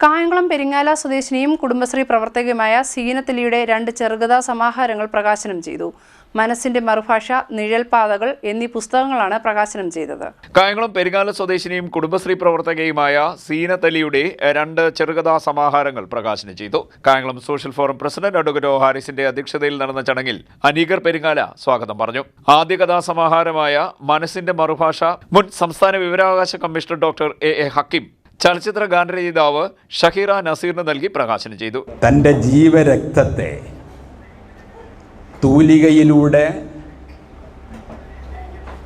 കായംകുളം പെരിങ്ങാല സ്വദേശിനിയും കുടുംബശ്രീ പ്രവർത്തകയുമായ സീനത്തലിയുടെ 2 ചെറുകഥാ സമാഹാരങ്ങൾ പ്രകാശനം ചെയ്തു. മനസ്സിന്റെ മറുഭാഷ, നിഴൽപാതകൾ എന്നീ പുസ്തകങ്ങളാണ് പ്രകാശനം ചെയ്തത്. കായംകുളം പെരിങ്ങാല സ്വദേശിനിയും കുടുംബശ്രീ പ്രവർത്തകയുമായ സീനത്തലിയുടെ 2 ചെറുകഥാ സമാഹാരങ്ങൾ പ്രകാശനം ചെയ്തു. Kayamkulam social forum president advocate ഹാരിസിന്റെ അധ്യക്ഷതയിൽ നടന്ന ചടങ്ങിൽ അനീഗർ പെരിങ്ങാല സ്വാഗതം പറഞ്ഞു. ആദ്യ കഥാസമാഹാരമായ മനസ്സിന്റെ മറുഭാഷ മുൻ സംസ്ഥാന വിവരാവകാശ കമ്മീഷണർ ഡോക്ടർ എ ഹക്കീം ചലച്ചിത്ര ഗാനരചയിതാവ് ഷഹീറ നസീറിന് നൽകി പ്രകാശനം ചെയ്തു. തൻ്റെ ജീവരക്തത്തെ തൂലികയിലൂടെ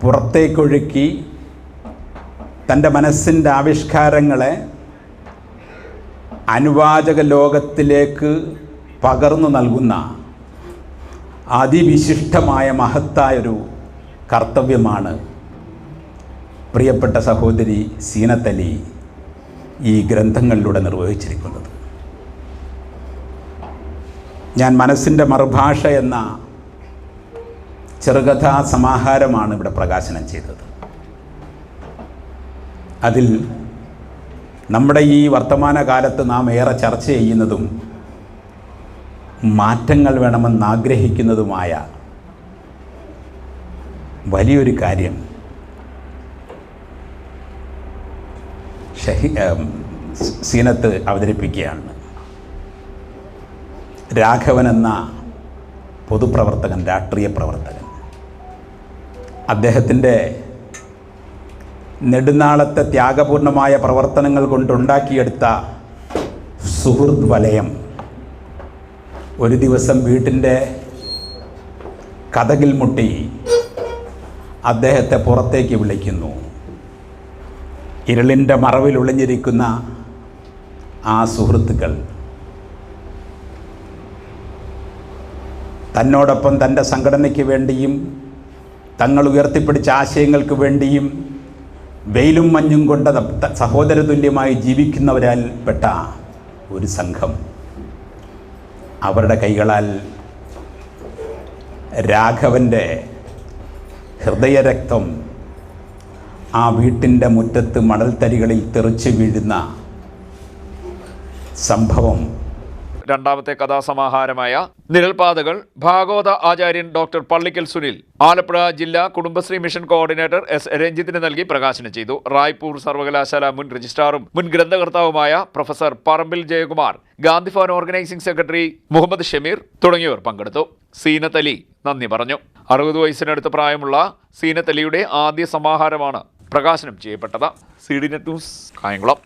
പുറത്തേക്കൊഴുക്കി തൻ്റെ മനസ്സിൻ്റെ ആവിഷ്കാരങ്ങളെ അനുവാചക ലോകത്തിലേക്ക് പകർന്നു നൽകുന്ന അതിവിശിഷ്ടമായ മഹത്തായൊരു കർത്തവ്യമാണ് പ്രിയപ്പെട്ട സഹോദരി സീനത്തലി ഈ ഗ്രന്ഥങ്ങളിലൂടെ നിർവഹിച്ചിരിക്കുന്നത്. ഞാൻ മനസ്സിൻ്റെ മറുഭാഷ എന്ന ചെറുകഥാ സമാഹാരമാണ് ഇവിടെ പ്രകാശനം ചെയ്തത്. അതിൽ നമ്മുടെ ഈ വർത്തമാനകാലത്ത് നാം ഏറെ ചർച്ച ചെയ്യുന്നതും മാറ്റങ്ങൾ വേണമെന്ന് ആഗ്രഹിക്കുന്നതുമായ വലിയൊരു കാര്യം സീനത്ത് അവതരിപ്പിക്കുകയാണ്. രാഘവൻ എന്ന പൊതുപ്രവർത്തകൻ, രാഷ്ട്രീയ പ്രവർത്തകൻ, അദ്ദേഹത്തിൻ്റെ നെടുനാളത്തെ ത്യാഗപൂർണമായ പ്രവർത്തനങ്ങൾ കൊണ്ടുണ്ടാക്കിയെടുത്ത സുഹൃത്ത് വലയം ഒരു ദിവസം വീട്ടിൻ്റെ കതകിൽ മുട്ടി അദ്ദേഹത്തെ പുറത്തേക്ക് വിളിക്കുന്നു. ഇരുളിൻ്റെ മറവിൽ ഒളിഞ്ഞിരിക്കുന്ന ആ സുഹൃത്തുക്കൾ തന്നോടൊപ്പം തൻ്റെ സംഘടനയ്ക്ക് വേണ്ടിയും തങ്ങൾ ഉയർത്തിപ്പിടിച്ച ആശയങ്ങൾക്ക് വേണ്ടിയും വെയിലും മഞ്ഞും കൊണ്ട സഹോദരതുല്യമായി ജീവിക്കുന്നവരാൽപ്പെട്ട ഒരു സംഘം അവരുടെ കൈകളാൽ രാഘവൻ്റെ ഹൃദയരക്തം ആ വീട്ടിൻ്റെ മുറ്റത്ത് മണൽത്തരികളിൽ തെറിച്ചു വീഴുന്ന സംഭവം. രണ്ടാമത്തെ കഥാസമാഹാരമായ നിഴൽപാതകൾ ഭാഗവത ആചാര്യൻ ഡോക്ടർ പള്ളിക്കൽ സുനിൽ ആലപ്പുഴ ജില്ലാ കുടുംബശ്രീ മിഷൻ കോർഡിനേറ്റർ എസ് രഞ്ജിത്തിന് നൽകി പ്രകാശനം ചെയ്തു. റായ്പൂർ സർവകലാശാല മുൻ രജിസ്ട്രാറും മുൻ ഗ്രന്ഥകർത്താവുമായ പ്രൊഫസർ പറമ്പിൽ ജയകുമാർ, ഗാന്ധി ഭവൻ ഓർഗനൈസിംഗ് സെക്രട്ടറി മുഹമ്മദ് ഷമീർ തുടങ്ങിയവർ പങ്കെടുത്തു. സീനത്തലി നന്ദി പറഞ്ഞു. 60 വയസ്സിനടുത്ത് പ്രായമുള്ള സീനത്തലിയുടെ ആദ്യ സമാഹാരമാണ് പ്രകാശനം ചെയ്യപ്പെട്ടത്. CDNet news, Kayamkulam.